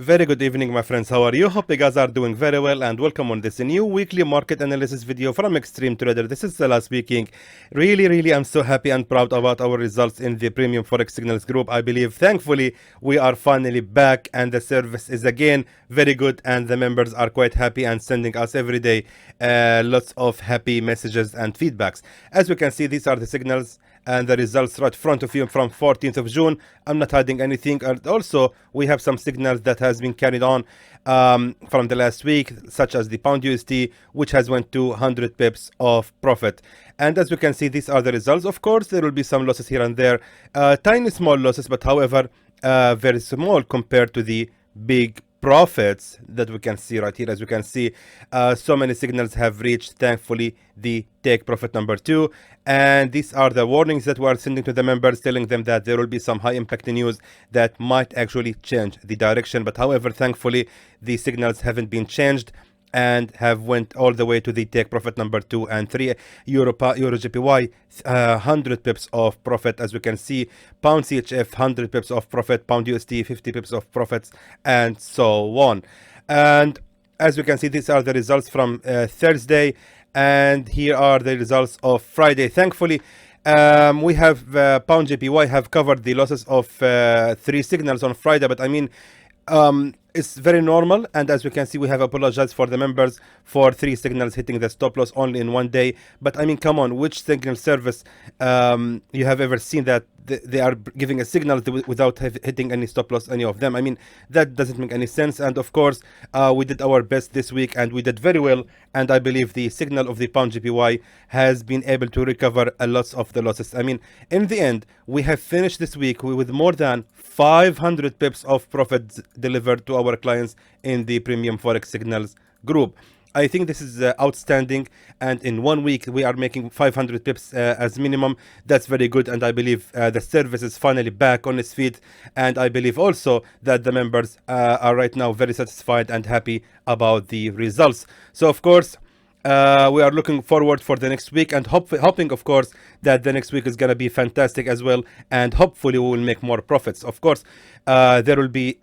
Very good evening, my friends. How are you? Hope you guys are doing very well, and welcome on this new weekly market analysis video from Extreme Trader. This is Salah speaking. Really, I'm so happy and proud about our results in the Premium Forex Signals group. I believe, thankfully, we are finally back, and the service is again very good, and the members are quite happy and sending us every day lots of happy messages and feedbacks. As we can see, these are the signals and the results right in front of you from 14th of June. I'm not hiding anything. And also, we have some signals that has been carried on from the last week, such as the pound USD, which has went to 100 pips of profit. And as we can see, these are the results. Of course, there will be some losses here and there, tiny small losses, but however, very small compared to the big profits that we can see right here. As we can see, so many signals have reached, thankfully, the take profit number 2, and these are the warnings that we are sending to the members, telling them that there will be some high impact news that might actually change the direction. But however, thankfully, the signals haven't been changed and have went all the way to the take profit number 2 and 3. Euro JPY 100 pips of profit. As we can see, pound CHF 100 pips of profit, pound USD 50 pips of profits, and so on. And as we can see, these are the results from Thursday, and here are the results of Friday. Thankfully, we have pound JPY have covered the losses of 3 signals on Friday, but I mean, it's very normal, and as we can see, we have apologized for the members for 3 signals hitting the stop loss only in one day. But I mean, come on, which signal service you have ever seen that they are giving a signal without hitting any stop loss, any of them? I mean, that doesn't make any sense. And of course, we did our best this week, and we did very well, and I believe the signal of the pound JPY has been able to recover a lot of the losses. I mean, in the end, we have finished this week with more than 500 pips of profit delivered to our clients in the Premium Forex Signals group. I think this is outstanding, and in 1 week we are making 500 pips as minimum. That's very good, and I believe the service is finally back on its feet, and I believe also that the members are right now very satisfied and happy about the results. So of course, we are looking forward for the next week, and hoping, of course, that the next week is going to be fantastic as well, and hopefully we will make more profits. Of course, there will be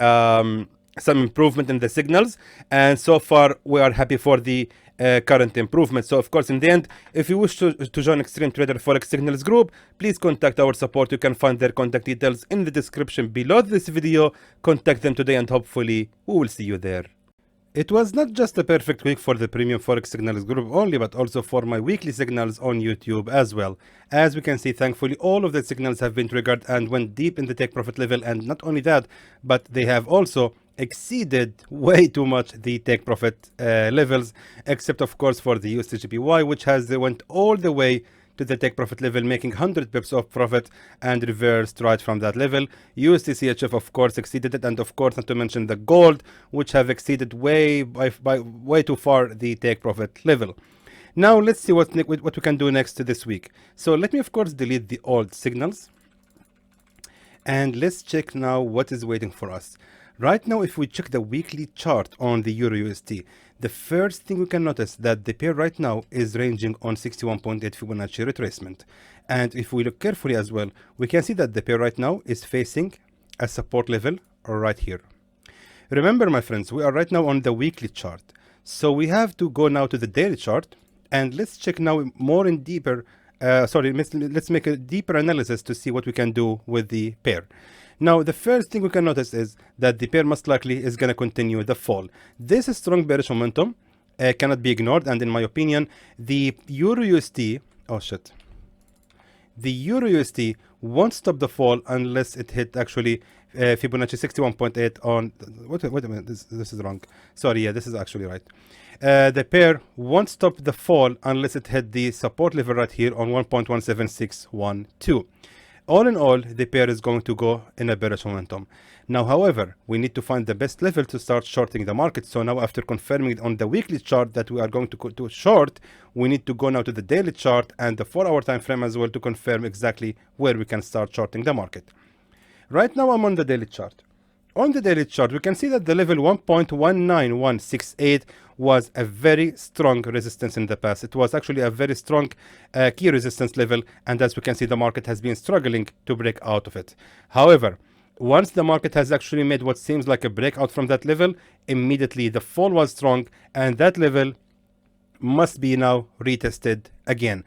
some improvement in the signals, and so far we are happy for the current improvement. So of course, in the end, if you wish to join Extreme Trader Forex Signals group, please contact our support. You can find their contact details in the description below this video. Contact them today, and hopefully we will see you there. It was not just a perfect week for the Premium Forex Signals group only, but also for my weekly signals on YouTube as well. As we can see, thankfully, all of the signals have been triggered and went deep in the take profit level. And not only that, but they have also exceeded way too much the take profit levels, except of course for the USD/JPY, which has went all the way to the take profit level, making 100 pips of profit and reversed right from that level. USD CHF of course exceeded it, and of course, not to mention the gold, which have exceeded way too far the take profit level. Now let's see what we can do next this week. So let me of course delete the old signals, and let's check now what is waiting for us. Right now, if we check the weekly chart on the Euro USD, the first thing we can notice that the pair right now is ranging on 61.8 Fibonacci retracement. And if we look carefully as well, we can see that the pair right now is facing a support level right here. Remember, my friends, we are right now on the weekly chart. So we have to go now to the daily chart, and let's check now more in deeper, let's make a deeper analysis to see what we can do with the pair. Now, the first thing we can notice is that the pair most likely is going to continue the fall. This strong bearish momentum cannot be ignored, and in my opinion, the Euro USD, the Euro USD won't stop the fall unless it hit actually Fibonacci 61.8 on, wait a minute, this is wrong. Sorry, yeah, this is actually right. The pair won't stop the fall unless it hit the support level right here on 1.17612. All in all, the pair is going to go in a bearish momentum. Now, however, we need to find the best level to start shorting the market. So now, after confirming on the weekly chart that we are going to short, we need to go now to the daily chart and the 4-hour time frame as well to confirm exactly where we can start shorting the market. Right now, I'm on the daily chart. On the daily chart, we can see that the level 1.19168 was a very strong resistance in the past. It was actually a very strong key resistance level, and as we can see, the market has been struggling to break out of it. However, Once the market has actually made what seems like a breakout from that level, immediately the fall was strong, and that level must be now retested again.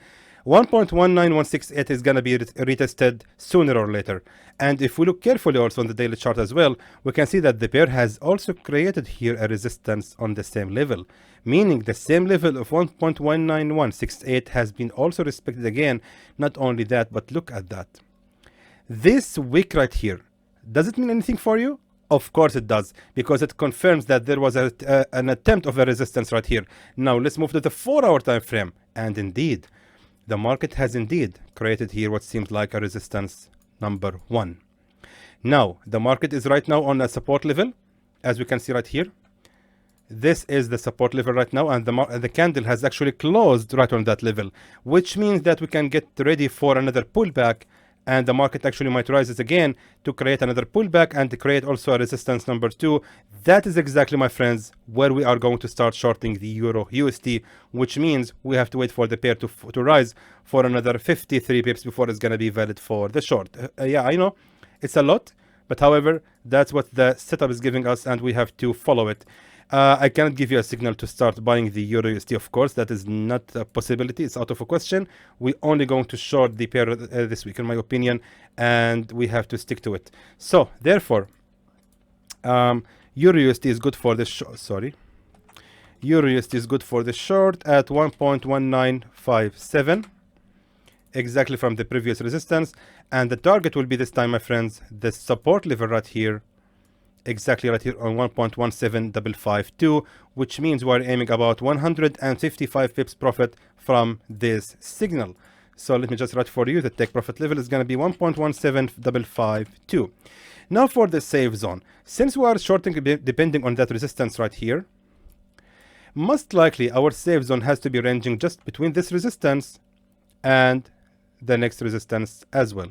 1.19168 is going to be retested sooner or later. And if we look carefully also on the daily chart as well, we can see that the pair has also created here a resistance on the same level, meaning the same level of 1.19168 has been also respected again. Not only that, but look at that. This wick right here, does it mean anything for you? Of course it does, because it confirms that there was an attempt of a resistance right here. Now let's move to the 4-hour time frame, and indeed, the market has indeed created here what seems like a resistance number 1. Now, the market is right now on a support level, as we can see right here. This is the support level right now, and the candle has actually closed right on that level, which means that we can get ready for another pullback, and the market actually might rise again to create another pullback and to create also a resistance number 2. That is exactly, my friends, where we are going to start shorting the Euro USD, which means we have to wait for the pair to rise for another 53 pips before it's going to be valid for the short. Yeah, I know it's a lot, but however, that's what the setup is giving us, and we have to follow it. I cannot give you a signal to start buying the Euro USD, of course. That is not a possibility. It's out of a question. We're only going to short the pair this week, in my opinion, and we have to stick to it. So, therefore, Euro USD is good for the Euro USD is good for the short at 1.1957, exactly from the previous resistance. And the target will be this time, my friends, the support level right here, exactly right here on 1.17552, which means we're aiming about 155 pips profit from this signal. So let me just write for you, the take profit level is going to be 1.17552. Now for the safe zone, since we are shorting depending on that resistance right here, most likely our safe zone has to be ranging just between this resistance and the next resistance as well.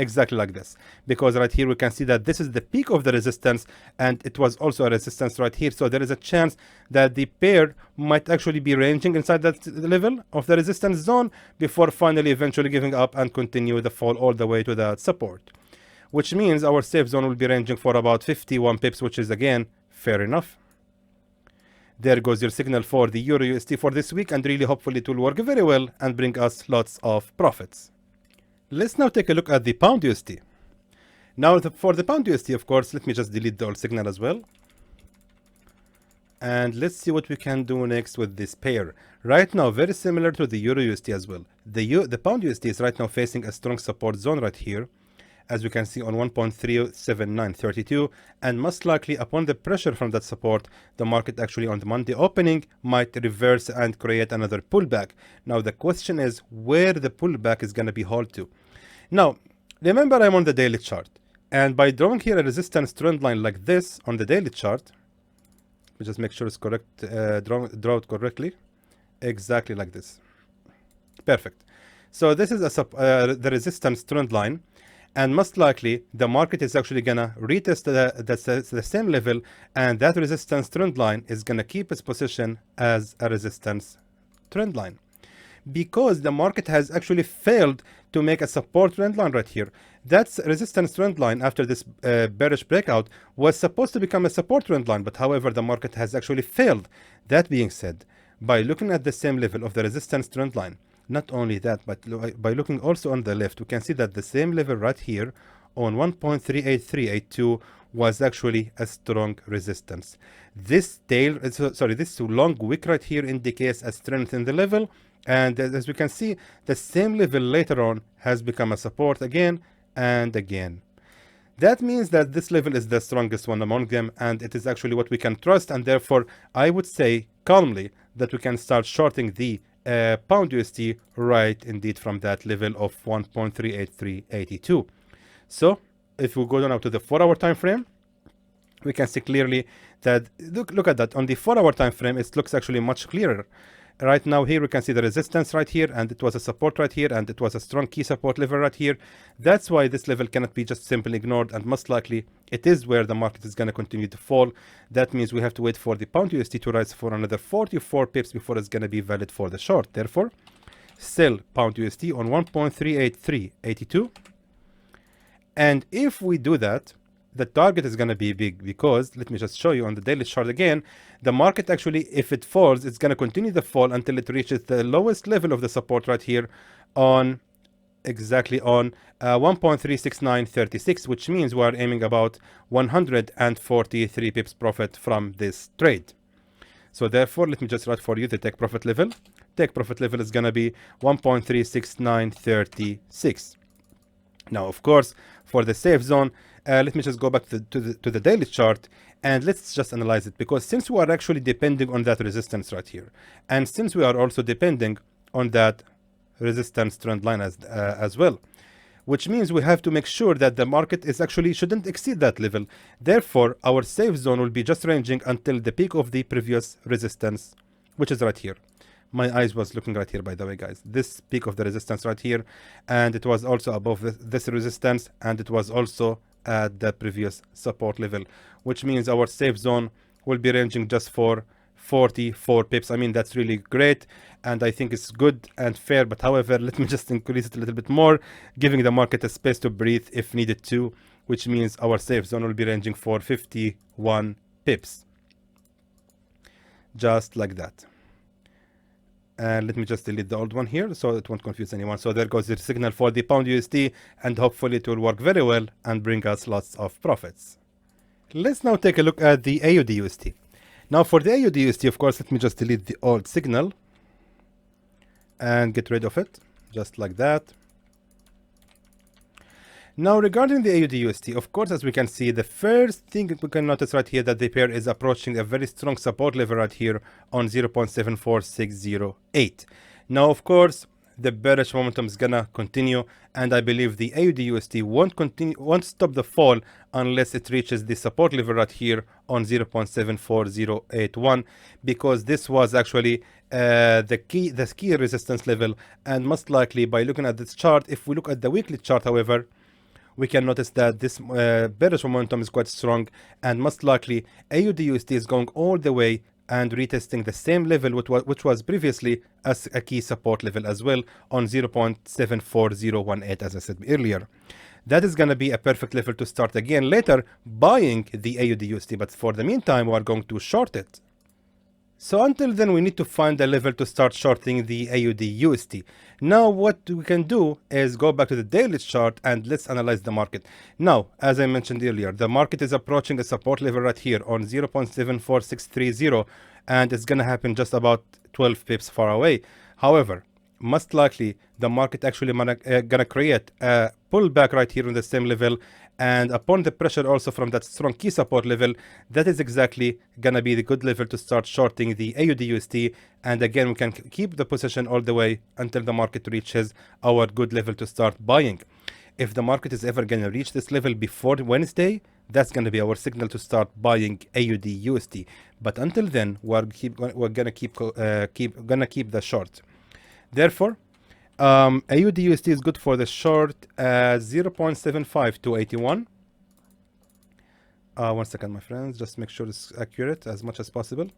Exactly like this, because right here we can see that this is the peak of the resistance, and it was also a resistance right here. So there is a chance that the pair might actually be ranging inside that level of the resistance zone before finally eventually giving up and continue the fall all the way to that support, which means our safe zone will be ranging for about 51 pips, which is again fair enough. There goes your signal for the Euro USD for this week, and really hopefully it will work very well and bring us lots of profits. Let's now take a look at the Pound USD. Now for the Pound USD, of course, let me just delete the old signal as well. And let's see what we can do next with this pair. Right now, very similar to the Euro USD as well. The Pound USD is right now facing a strong support zone right here, as we can see on 1.37932, and most likely upon the pressure from that support, the market actually on the Monday opening might reverse and create another pullback. Now the question is where the pullback is going to be held to. Now remember, I'm on the daily chart, and by drawing here a resistance trend line like this on the daily chart, we just make sure it's correct, draw it correctly, exactly like this. Perfect. So this is the resistance trend line, and most likely the market is actually gonna retest the same level, and that resistance trend line is gonna keep its position as a resistance trend line, because the market has actually failed to make a support trend line right here. That resistance trend line after this bearish breakout was supposed to become a support trend line, but however the market has actually failed. That being said, by looking at the same level of the resistance trend line, not only that, but by looking also on the left, we can see that the same level right here on 1.38382 was actually a strong resistance. This this long wick right here indicates a strength in the level, and as we can see, the same level later on has become a support again and again. That means that this level is the strongest one among them, and it is actually what we can trust, and therefore I would say calmly that we can start shorting the Pound USD right indeed from that level of 1.38382. So if we go down to the 4-hour time frame, we can see clearly that look at that. On the 4-hour time frame, it looks actually much clearer. Right now here we can see the resistance right here, and it was a support right here, and it was a strong key support level right here. That's why this level cannot be just simply ignored, and most likely it is where the market is going to continue to fall. That means we have to wait for the Pound USD to rise for another 44 pips before it's going to be valid for the short. Therefore, sell Pound USD on 1.38382. And if we do that, the target is going to be big, because let me just show you on the daily chart again. The market actually, if it falls, it's going to continue the fall until it reaches the lowest level of the support right here on exactly on 1.36936, which means we are aiming about 143 pips profit from this trade. So therefore, let me just write for you the take profit level. Take profit level is going to be 1.36936. Now, of course, for the safe zone, let me just go back to the daily chart, and let's just analyze it, because since we are actually depending on that resistance right here, and since we are also depending on that resistance trend line as well, which means we have to make sure that the market is actually shouldn't exceed that level. Therefore, our safe zone will be just ranging until the peak of the previous resistance, which is right here. My eyes was looking right here, by the way, guys. This peak of the resistance right here, and it was also above this resistance, and it was also at the previous support level, which means our safe zone will be ranging just for 44 pips. I mean, that's really great, and I think it's good and fair. But however, let me just increase it a little bit more, giving the market a space to breathe if needed to, which means our safe zone will be ranging for 51 pips, just like that. And let me just delete the old one here so it won't confuse anyone. So there goes the signal for the pound USD, and hopefully it will work very well and bring us lots of profits. Let's now take a look at the AUD USD. Now for the AUD USD, of course, let me just delete the old signal and get rid of it, just like that. Now regarding the AUD USD, of course, as we can see, the first thing we can notice right here that the pair is approaching a very strong support level right here on 0.74608. Now, of course, the bearish momentum is gonna continue, and I believe the AUD USD won't stop the fall unless it reaches the support level right here on 0.74081, because this was actually the key resistance level. And most likely, by looking at this chart, if we look at the weekly chart, however, we can notice that this bearish momentum is quite strong, and most likely AUD USD is going all the way and retesting the same level which was previously as a key support level as well on 0.74018, as I said earlier. That is going to be a perfect level to start again later buying the AUD USD, but for the meantime we are going to short it. So until then, we need to find a level to start shorting the AUD USD. Now what we can do is go back to the daily chart and let's analyze the market. Now, as I mentioned earlier, the market is approaching a support level right here on 0.74630, and it's going to happen just about 12 pips far away. However, most likely the market actually gonna create a pullback right here on the same level, and upon the pressure also from that strong key support level, that is exactly gonna be the good level to start shorting the AUD USD. And again, we can keep the position all the way until the market reaches our good level to start buying. If the market is ever gonna reach this level before Wednesday, that's gonna be our signal to start buying AUD USD. But until then, we're gonna keep the short. Therefore, AUD USD is good for the short 0.75281. 1 second, my friends, just make sure it's accurate as much as possible.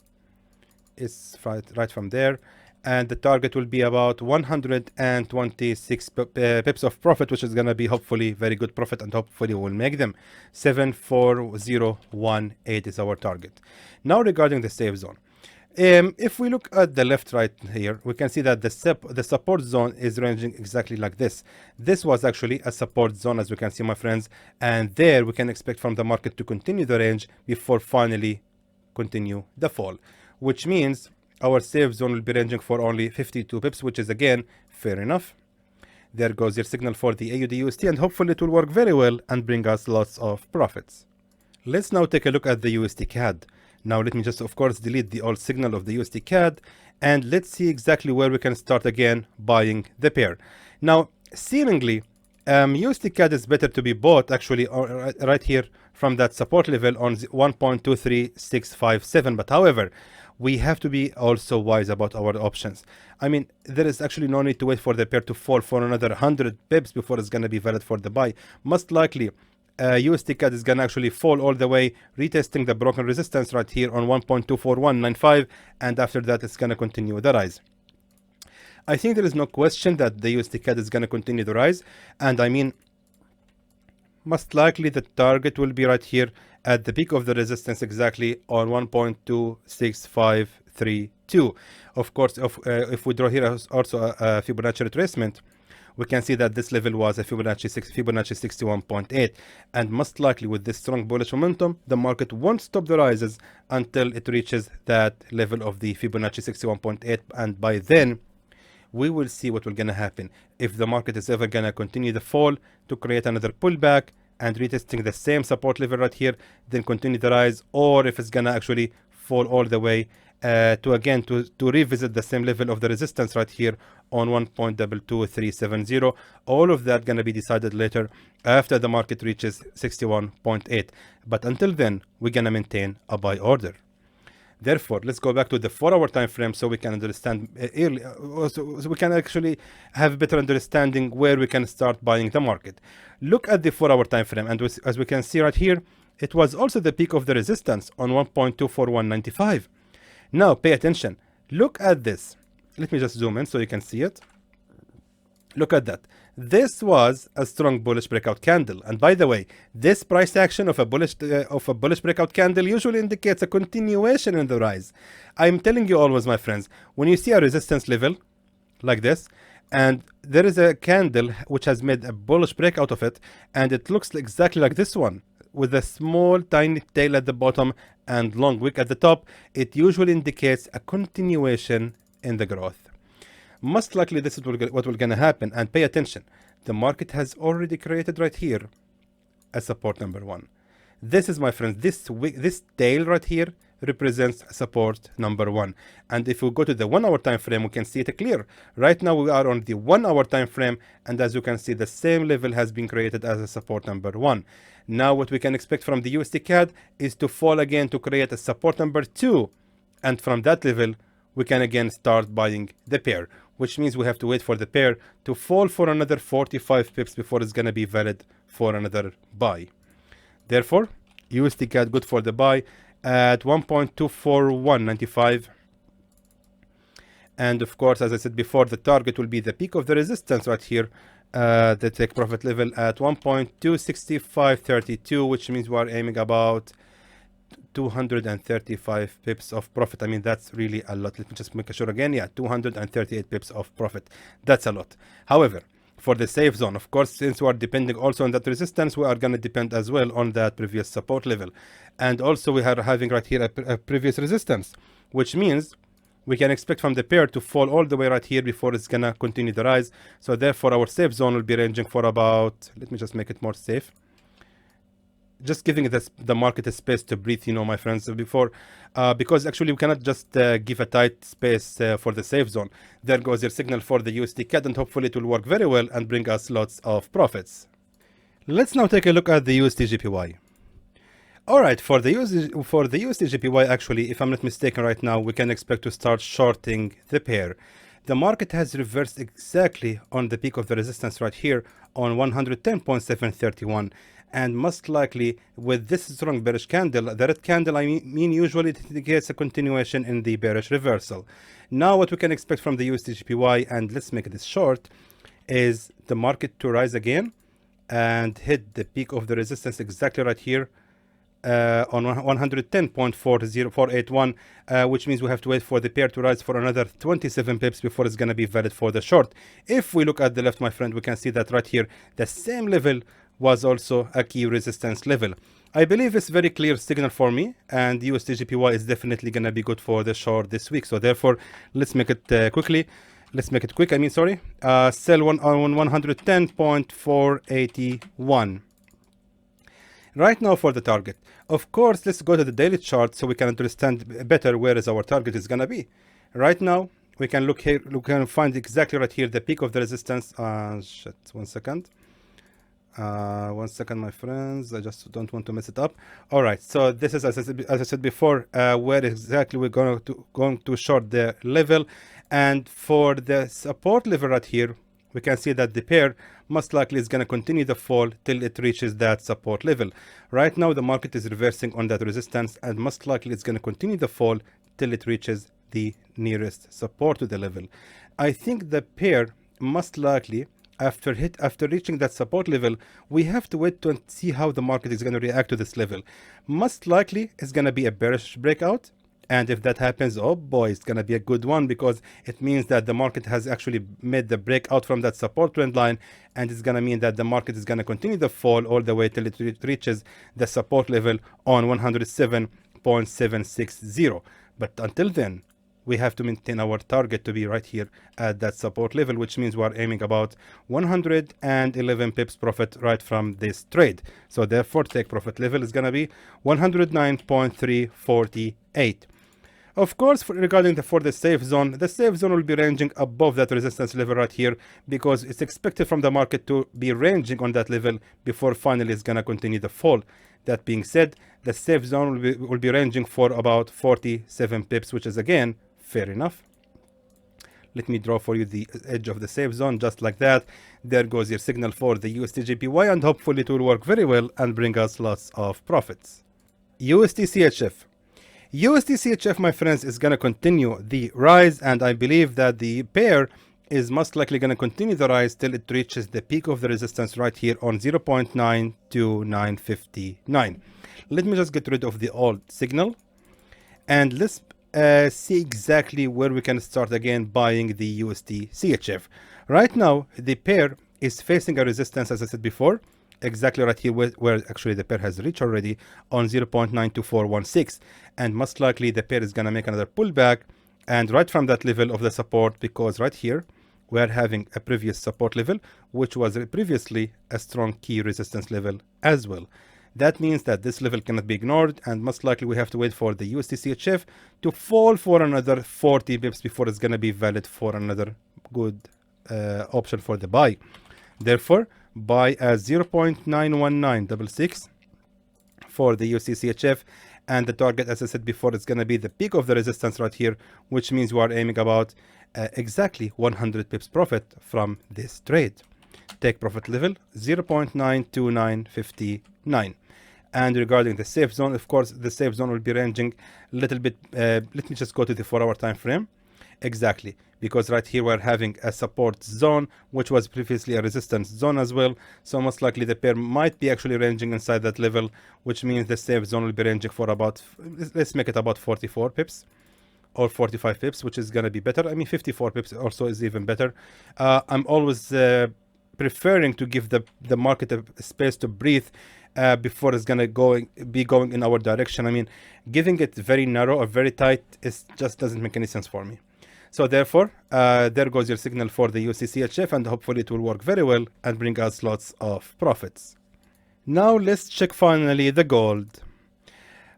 It's right from there, and the target will be about 126 pips of profit, which is going to be hopefully very good profit, and hopefully we'll make them. 74018 is our target. Now regarding the safe zone. If we look at the left right here, we can see that the support zone is ranging exactly like this. This was actually a support zone, as we can see, my friends, and there we can expect from the market to continue the range before finally continue the fall, which means our safe zone will be ranging for only 52 pips, which is again fair enough. There goes your signal for the AUD USD, and hopefully it will work very well and bring us lots of profits. Let's now take a look at the USD CAD. Now let me just, of course, delete the old signal of the USD CAD, and let's see exactly where we can start again buying the pair. Now, seemingly, USD CAD is better to be bought actually right here from that support level on 1.23657. But however, we have to be also wise about our options. I mean, there is actually no need to wait for the pair to fall for another 100 pips before it's going to be valid for the buy. Most likely, USD CAD is going to actually fall all the way, retesting the broken resistance right here on 1.24195, and after that it's going to continue the rise. I think there is no question that the USD CAD is going to continue the rise, and I mean, most likely the target will be right here at the peak of the resistance exactly on 1.26532. Of course, if we draw here also a Fibonacci retracement, we can see that this level was a Fibonacci 61.8, and most likely with this strong bullish momentum, the market won't stop the rises until it reaches that level of the Fibonacci 61.8, and by then we will see what will gonna happen. If the market is ever gonna continue the fall to create another pullback and retesting the same support level right here, then continue the rise, or if it's gonna actually fall all the way to revisit the same level of the resistance right here on 1.22370. All of that gonna be decided later after the market reaches 61.8. But until then, we're gonna maintain a buy order. Therefore, let's go back to the 4-hour time frame so we can understand so we can actually have a better understanding where we can start buying the market. Look at the 4-hour time frame, and as we can see right here, it was also the peak of the resistance on 1.24195. Now, pay attention. Look at this. Let me just zoom in so you can see it. Look at that. This was a strong bullish breakout candle, and by the way, this price action of a bullish breakout candle usually indicates a continuation in the rise. I'm telling you always, my friends, when you see a resistance level like this, and there is a candle which has made a bullish breakout of it, and it looks exactly like this one, with a small tiny tail at the bottom and long wick at the top, it usually indicates a continuation in the growth. Most likely this is what will gonna happen, and pay attention. The market has already created right here a support number 1. This is, my friends, this tail right here represents support number 1. And if we go to the 1-hour time frame, we can see it clear. Right now we are on the 1-hour time frame, and as you can see, the same level has been created as a support number 1. Now what we can expect from the USD CAD is to fall again to create a support number 2, and from that level we can again start buying the pair, which means we have to wait for the pair to fall for another 45 pips before it's going to be valid for another buy. Therefore, USD CAD good for the buy at 1.24195. And of course, as I said before, the target will be the peak of the resistance right here, the take profit level at 1.26532, which means we are aiming about 235 pips of profit. I mean, that's really a lot. Let me just make sure again. Yeah, 238 pips of profit. That's a lot. However, for the safe zone, of course, since we are depending also on that resistance, we are going to depend as well on that previous support level. And also we are having right here a previous resistance, which means we can expect from the pair to fall all the way right here before it's going to continue the rise. So therefore, our safe zone will be ranging for about, let me just make it more safe, just giving the market a space to breathe, you know, my friends, before, because actually we cannot just give a tight space for the safe zone. There goes your signal for the USD CAD, and hopefully it will work very well and bring us lots of profits. Let's now take a look at the USD JPY. All right, for the USD JPY, actually, if I'm not mistaken right now, we can expect to start shorting the pair. The market has reversed exactly on the peak of the resistance right here on 110.731. And most likely with this strong bearish candle, the red candle, I mean usually it indicates a continuation in the bearish reversal. Now what we can expect from the USD JPY, and let's make this short, is the market to rise again and hit the peak of the resistance exactly right here on 110.40481, which means we have to wait for the pair to rise for another 27 pips before it's going to be valid for the short. If we look at the left, my friend, we can see that right here the same level was also a key resistance level. I believe it's very clear signal for me, and USD JPY is definitely going to be good for the short this week. So therefore, let's make it quickly. Let's make it quick. I mean, sorry. Sell on 110.481. Right now for the target. Of course, let's go to the daily chart so we can understand better where is our target is going to be. Right now, we can look here. We can find exactly right here the peak of the resistance. Shit, 1 second. 1 second, my friends. I just don't want to mess it up. All right, so this is, as I said before, where exactly we're going to short the level. And for the support level right here, we can see that the pair most likely is going to continue the fall till it reaches that support level. Right now, the market is reversing on that resistance, and most likely it's going to continue the fall till it reaches the nearest support to the level. I think the pair most likely, after reaching that support level, we have to wait to see how the market is going to react to this level. Most likely it's going to be a bearish breakout, and if that happens, oh boy, it's going to be a good one, because it means that the market has actually made the breakout from that support trend line, and it's going to mean that the market is going to continue the fall all the way till it reaches the support level on 107.760. But until then, we have to maintain our target to be right here at that support level, which means we are aiming about 111 pips profit right from this trade. So therefore, take profit level is going to be 109.348. Of course, regarding for the safe zone will be ranging above that resistance level right here, because it's expected from the market to be ranging on that level before finally it's going to continue the fall. That being said, the safe zone will be ranging for about 47 pips, which is again fair enough. Let me draw for you the edge of the safe zone, just like that. There goes your signal for the USD/JPY, and hopefully it will work very well and bring us lots of profits. USD/CHF. USD/CHF, my friends, is going to continue the rise, and I believe that the pair is most likely going to continue the rise till it reaches the peak of the resistance right here on 0.92959. Let me just get rid of the old signal, and let's see exactly where we can start again buying the USD/CHF. Right now, the pair is facing a resistance, as I said before, exactly right here where actually the pair has reached already on 0.92416, and most likely the pair is going to make another pullback, and right from that level of the support, because right here we are having a previous support level, which was previously a strong key resistance level as well. That means that this level cannot be ignored, and most likely we have to wait for the USD/CHF to fall for another 40 bips before it's going to be valid for another good option for the buy. Therefore, buy at 0.91966 for the USD/CHF, and the target, as I said before, is going to be the peak of the resistance right here, which means we are aiming about exactly 100 pips profit from this trade. Take profit level 0.92959. And regarding the safe zone, of course, the safe zone will be ranging a little bit. Let me just go to the 4-hour time frame. Exactly, because right here we're having a support zone, which was previously a resistance zone as well. So most likely the pair might be actually ranging inside that level, which means the safe zone will be ranging for about, let's make it about 44 pips or 45 pips, which is going to be better. I mean, 54 pips also is even better. I'm always preferring to give the market a space to breathe before it's gonna be going in our direction. I mean, giving it very narrow or very tight just doesn't make any sense for me. So therefore, there goes your signal for the USD/CHF, and hopefully it will work very well and bring us lots of profits. Now let's check finally the gold.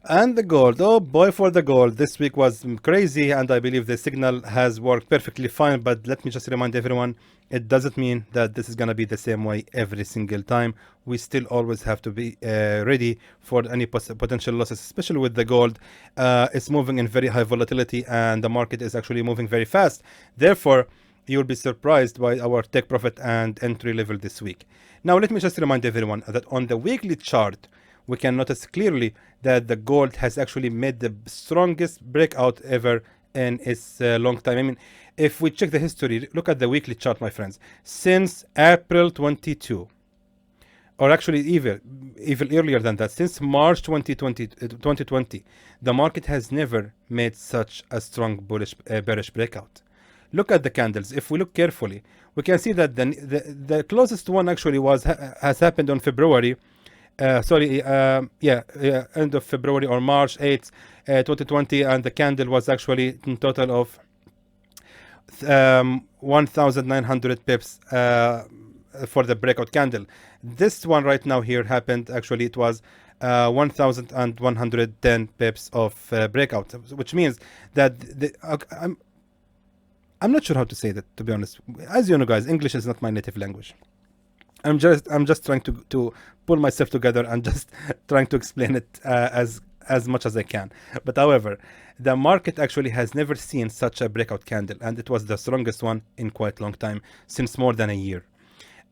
And the gold, oh boy, for the gold, this week was crazy, and I believe the signal has worked perfectly fine. But let me just remind everyone, it doesn't mean that this is going to be the same way every single time. We still always have to be ready for any potential losses, especially with the gold. It's moving in very high volatility, and the market is actually moving very fast. Therefore, you'll be surprised by our take profit and entry level this week. Now, let me just remind everyone that on the weekly chart, we can notice clearly that the gold has actually made the strongest breakout ever in its long time. I mean, if we check the history, look at the weekly chart, my friends. Since April 22, or actually even earlier than that, since March 2020, the market has never made such a strong bearish breakout. Look at the candles. If we look carefully, we can see that the closest one actually has happened on February. End of February or March 8th, 2020, and the candle was actually in total of 1,900 pips for the breakout candle. This one right now here happened, actually it was 1,110 pips of breakout, which means that I'm not sure how to say that, to be honest. As you know, guys, English is not my native language. I'm just trying to pull myself together and just trying to explain it as much as I can. But however, the market actually has never seen such a breakout candle, and it was the strongest one in quite a long time, since more than a year.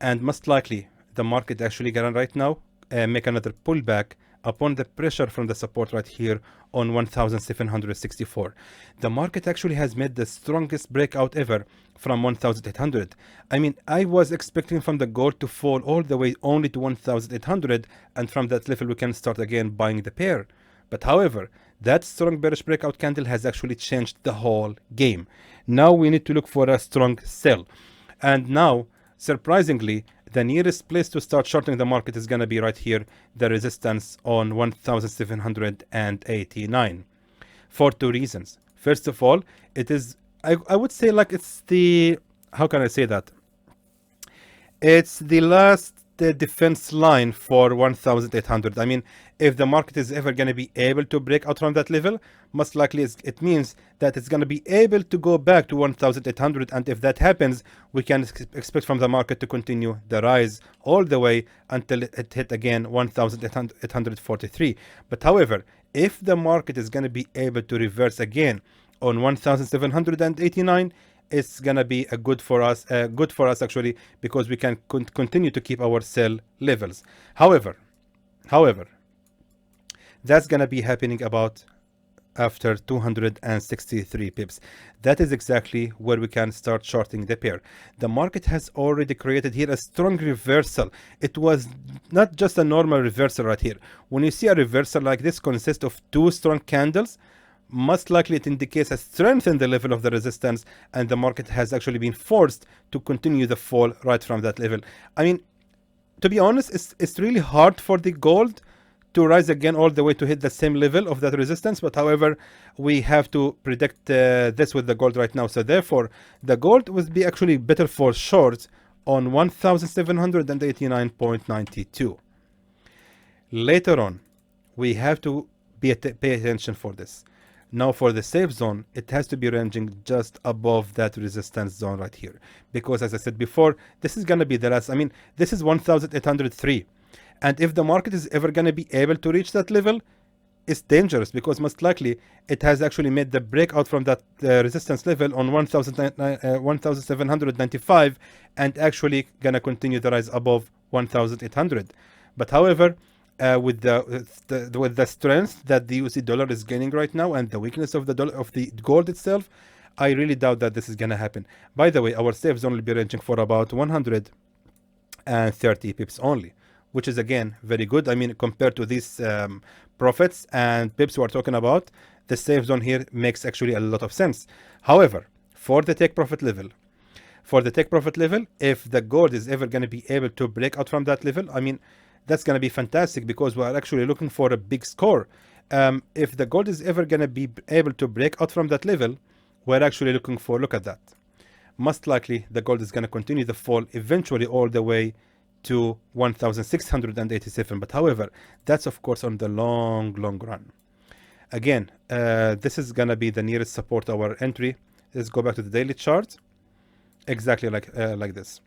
And most likely the market actually gonna right now make another pullback upon the pressure from the support right here on 1764. The market actually has made the strongest breakout ever from 1800. I mean, I was expecting from the gold to fall all the way only to 1800, and from that level we can start again buying the pair. But however, that strong bearish breakout candle has actually changed the whole game. Now we need to look for a strong sell. And now, surprisingly, the nearest place to start shorting the market is going to be right here, the resistance on 1789, for two reasons. First of all, it is, I would say, like, it's the, how can I say that? It's the last defense line for 1800. I mean, if the market is ever going to be able to break out from that level, most likely it means that it's going to be able to go back to 1800, and if that happens, we can expect from the market to continue the rise all the way until it hit again 1843. But however, if the market is going to be able to reverse again on 1789, it's gonna be a good for us actually, because we can continue to keep our sell levels. However, that's gonna be happening about after 263 pips. That is exactly where we can start shorting the pair. The market has already created here a strong reversal. It was not just a normal reversal right here. When you see a reversal like this consists of two strong candles, most likely it indicates a strength in the level of the resistance, and the market has actually been forced to continue the fall right from that level. I mean, to be honest, it's really hard for the gold to rise again all the way to hit the same level of that resistance, but however, we have to predict this with the gold right now. So therefore, the gold would be actually better for shorts on 1789.92. Later on, we have to pay attention for this. Now for the safe zone, it has to be ranging just above that resistance zone right here. Because as I said before, this is going to be the last, I mean, this is 1803. And if the market is ever going to be able to reach that level, it's dangerous, because most likely it has actually made the breakout from that resistance level on 1795 and actually going to continue the rise above 1800. But however, with the strength that the USD dollar is gaining right now and the weakness of the dollar, of the gold itself, I really doubt that this is gonna happen. By the way, our safe zone will be ranging for about 130 pips only, which is again very good. I mean, compared to these profits and pips we're talking about, the safe zone here makes actually a lot of sense. However, for the take profit level, if the gold is ever going to be able to break out from that level, I mean, that's going to be fantastic, because we are actually looking for a big score. If the gold is ever going to be able to break out from that level, we're actually looking for, look at that. Most likely the gold is going to continue the fall eventually all the way to 1687. But however, that's of course on the long run. Again, this is going to be the nearest support to our entry. Let's go back to the daily chart. Exactly like this.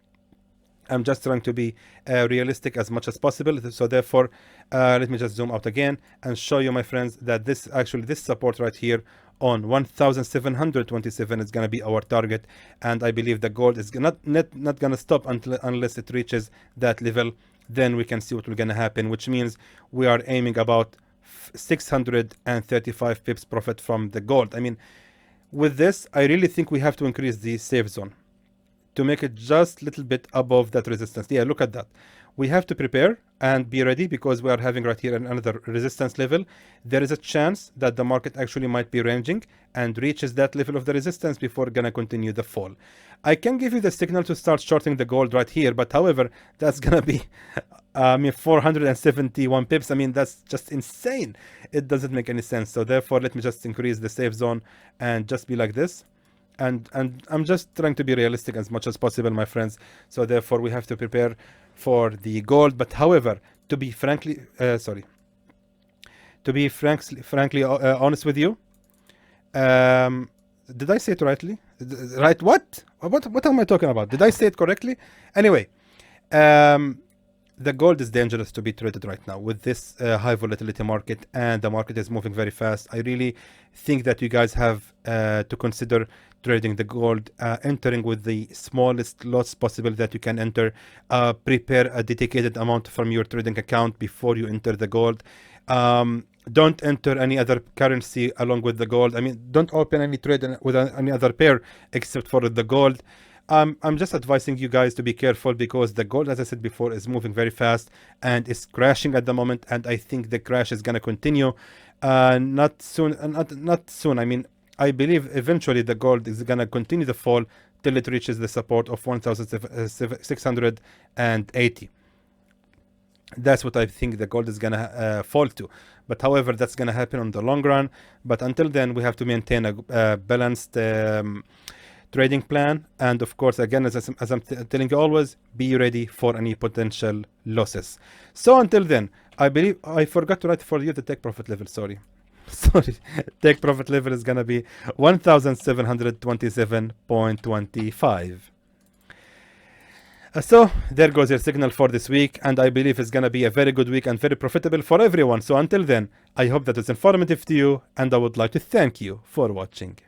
I'm just trying to be realistic as much as possible. So therefore, let me just zoom out again and show you, my friends, that this support right here on 1727 is going to be our target. And I believe the gold is not going to stop unless it reaches that level. Then we can see what will going to happen, which means we are aiming about 635 pips profit from the gold. I mean, with this, I really think we have to increase the safe zone to make it just a little bit above that resistance. Yeah, look at that. We have to prepare and be ready, because we are having right here another resistance level. There is a chance that the market actually might be ranging and reaches that level of the resistance before gonna continue the fall. I can give you the signal to start shorting the gold right here, but however, that's gonna be 471 pips. I mean, that's just insane. It doesn't make any sense. So therefore, let me just increase the safe zone and just be like this. And I'm just trying to be realistic as much as possible, my friends. So therefore, we have to prepare for the gold. But however, to be frankly honest with you, did I say it rightly? Right? What am I talking about? Did I say it correctly? Anyway, the gold is dangerous to be traded right now with this high volatility market, and the market is moving very fast. I really think that you guys have to consider trading the gold, entering with the smallest loss possible that you can enter. Prepare a dedicated amount from your trading account before you enter the gold. Don't enter any other currency along with the gold. I mean, don't open any trade with any other pair except for the gold. I'm just advising you guys to be careful, because the gold, as I said before, is moving very fast and is crashing at the moment, and I think the crash is gonna continue. Not soon. Not soon. I mean, I believe eventually the gold is gonna continue to fall till it reaches the support of 1,680. That's what I think the gold is gonna fall to. But however, that's gonna happen on the long run. But until then, we have to maintain a balanced trading plan. And of course, again, as I'm telling you always, be ready for any potential losses. So until then, I believe I forgot to write for you the take profit level. Sorry. Take profit level is gonna be 1,727.25. So there goes your signal for this week, and I believe it's gonna be a very good week and very profitable for everyone. So until then, I hope that it's informative to you, and I would like to thank you for watching.